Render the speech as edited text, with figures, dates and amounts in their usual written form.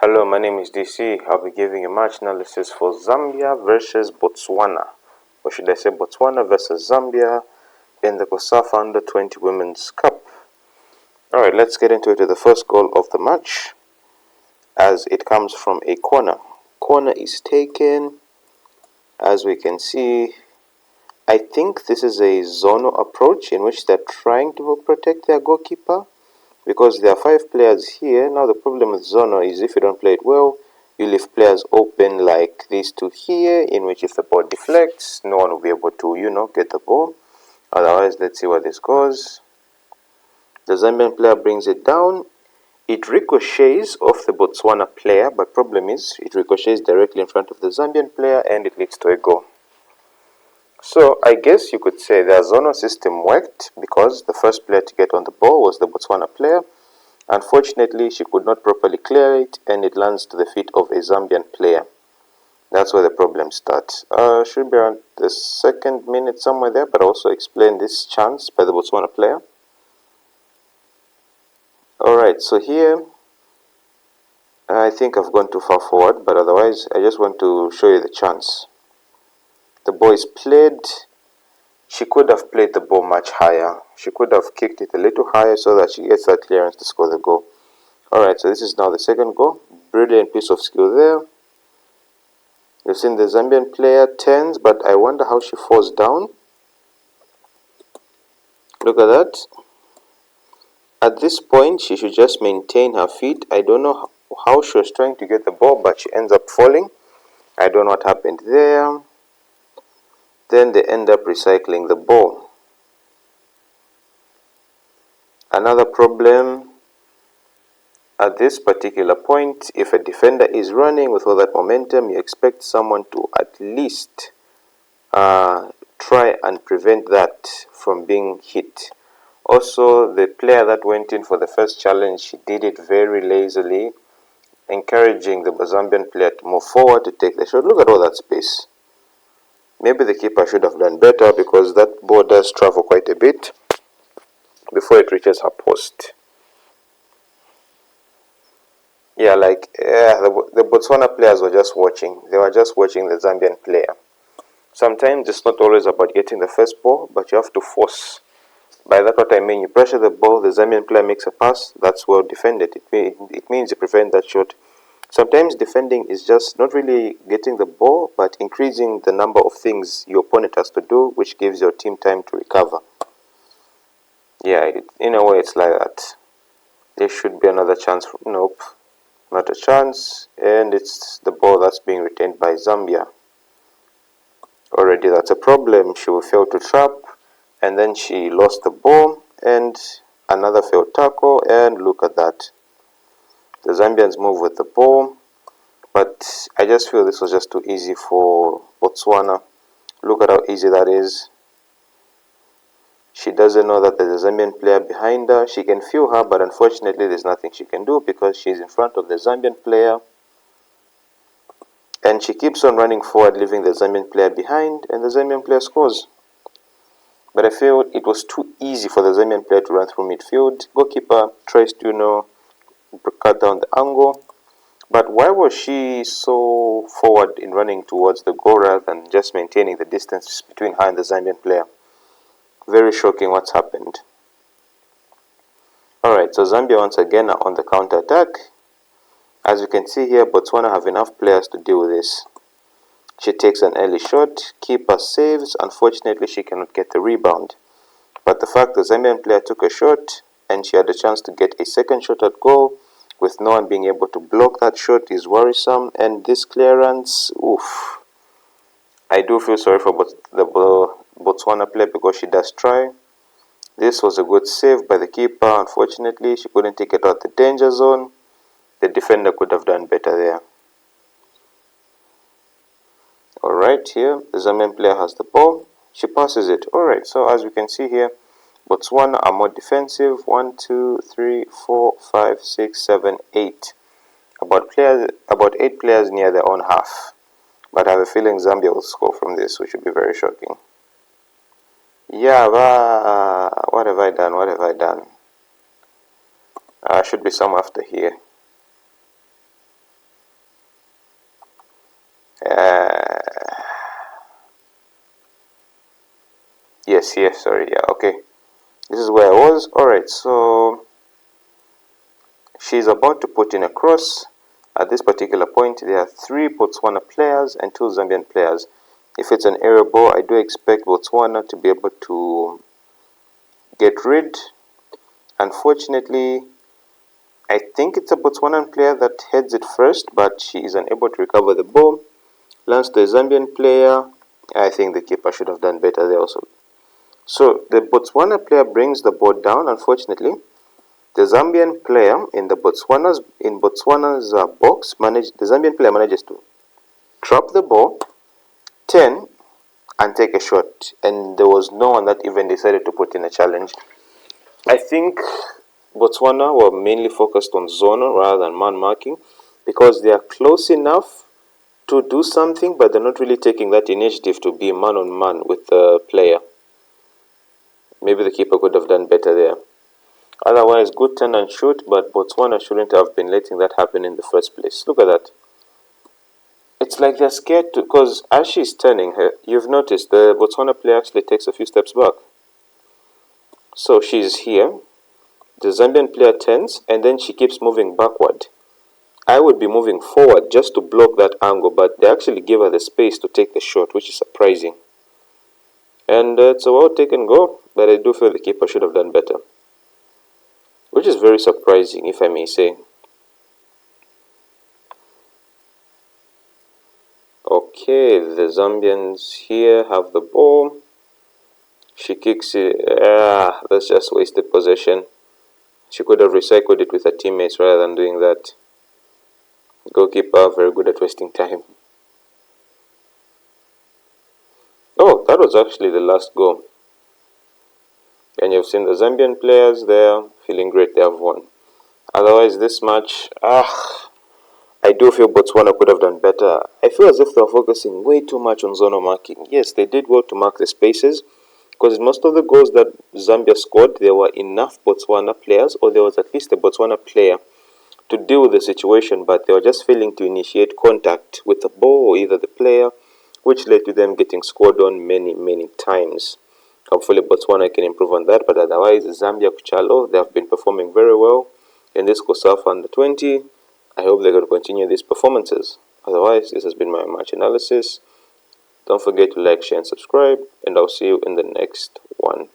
Hello, my name is DC. I'll be giving a match analysis for Zambia versus Botswana. Or should I say Botswana versus Zambia in the cosafa Under 20 Women's Cup. Alright, let's get into it with the first goal of the match, as it comes from a corner. Corner is taken. As we can see, I think this is a zonal approach in which they're trying to protect their goalkeeper, because there are 5 players here. Now the problem with zonal is if you don't play it well, you leave players open like these two here, in which if the ball deflects, no one will be able to, get the ball. Otherwise, let's see what this goes. The Zambian player brings it down. It ricochets off the Botswana player, but problem is it ricochets directly in front of the Zambian player and it leads to a goal. So I guess you could say the zonal system worked because the first player to get on the ball was the Botswana player. Unfortunately, she could not properly clear it and it lands to the feet of a Zambian player. That's where the problem starts. Should be around the 2nd minute somewhere there, but also explain this chance by the Botswana player. Alright, so here I think I've gone too far forward, but otherwise I just want to show you the chance. The ball is played. She could have played the ball much higher. She could have kicked it a little higher so that she gets that clearance to score the goal. Alright, so this is now the second goal. Brilliant piece of skill there. You've seen the Zambian player turns, but I wonder how she falls down. Look at that. At this point, she should just maintain her feet. I don't know how she was trying to get the ball, but she ends up falling. I don't know what happened there. Then they end up recycling the ball. Another problem at this particular point, if a defender is running with all that momentum, you expect someone to at least try and prevent that from being hit. Also, the player that went in for the first challenge, she did it very lazily, encouraging the Zambian player to move forward to take the shot. Look at all that space. Maybe the keeper should have done better because that ball does travel quite a bit before it reaches her post. Yeah, the Botswana players were just watching. They were just watching the Zambian player. Sometimes it's not always about getting the first ball, but you have to force. By that what I mean, you pressure the ball, the Zambian player makes a pass, that's well defended. It means you prevent that shot. Sometimes defending is just not really getting the ball, but increasing the number of things your opponent has to do, which gives your team time to recover. Yeah, in a way it's like that. There should be another chance. Nope, not a chance. And it's the ball that's being retained by Zambia. Already that's a problem. She will fail to trap. And then she lost the ball. And another failed tackle. And look at that. The Zambians move with the ball. But I just feel this was just too easy for Botswana. Look at how easy that is. She doesn't know that there's a Zambian player behind her. She can feel her, but unfortunately there's nothing she can do because she's in front of the Zambian player. And she keeps on running forward, leaving the Zambian player behind, and the Zambian player scores. But I feel it was too easy for the Zambian player to run through midfield. Goalkeeper tries to, cut down the angle. But why was she so forward in running towards the goal rather than just maintaining the distance between her and the Zambian player? Very shocking what's happened. Alright, so Zambia once again are on the counter-attack. As you can see here, Botswana have enough players to deal with this. She takes an early shot, keeper saves. Unfortunately, she cannot get the rebound. But the fact the Zambian player took a shot and she had a chance to get a second shot at goal with no one being able to block that shot is worrisome. And this clearance, oof. I do feel sorry for the Botswana player because she does try. This was a good save by the keeper. Unfortunately, she couldn't take it out the danger zone. The defender could have done better there. Alright, here the Zambian player has the ball. She passes it. Alright, so as we can see here, Botswana are more defensive. 1, 2, 3, 4, 5, 6, 7, 8. About 8 players near their own half. But I have a feeling Zambia will score from this, which would be very shocking. Yeah, what have I done? What have I done? I should be some after here. yes, sorry, yeah, okay. This is where I was. Alright, so she's about to put in a cross. At this particular point, there are 3 Botswana players and 2 Zambian players. If it's an aerial ball, I do expect Botswana to be able to get rid. Unfortunately, I think it's a Botswanan player that heads it first, but she is unable to recover the ball. Lands to a Zambian player. I think the keeper should have done better there also. So the Botswana player brings the ball down. Unfortunately, the Zambian player in Botswana's box the Zambian player manages to drop the ball, turn, and take a shot. And there was no one that even decided to put in a challenge. I think Botswana were mainly focused on zonal rather than man marking because they are close enough to do something, but they're not really taking that initiative to be man on man with the player. Maybe the keeper could have done better there. Otherwise, good turn and shoot, but Botswana shouldn't have been letting that happen in the first place. Look at that. It's like they're scared to, because as she's turning her, you've noticed the Botswana player actually takes a few steps back. So she's here, the Zambian player turns, and then she keeps moving backward. I would be moving forward just to block that angle, but they actually give her the space to take the shot, which is surprising. And it's a well taken goal, but I do feel the keeper should have done better. Which is very surprising, if I may say. Okay, the Zambians here have the ball. She kicks it. That's just wasted possession. She could have recycled it with her teammates rather than doing that. Goalkeeper, very good at wasting time. Oh, that was actually the last goal. And you've seen the Zambian players there feeling great they have won. Otherwise, this match, I do feel Botswana could have done better. I feel as if they were focusing way too much on zonal marking. Yes, they did well to mark the spaces, because in most of the goals that Zambia scored, there were enough Botswana players, or there was at least a Botswana player to deal with the situation, but they were just failing to initiate contact with the ball or either the player, which led to them getting scored on many times. Hopefully Botswana can improve on that, but otherwise Zambia Kuchalo, they have been performing very well in this COSAFA under 20. I hope they're going to continue these performances. Otherwise, this has been my match analysis. Don't forget to like, share, and subscribe, and I'll see you in the next one.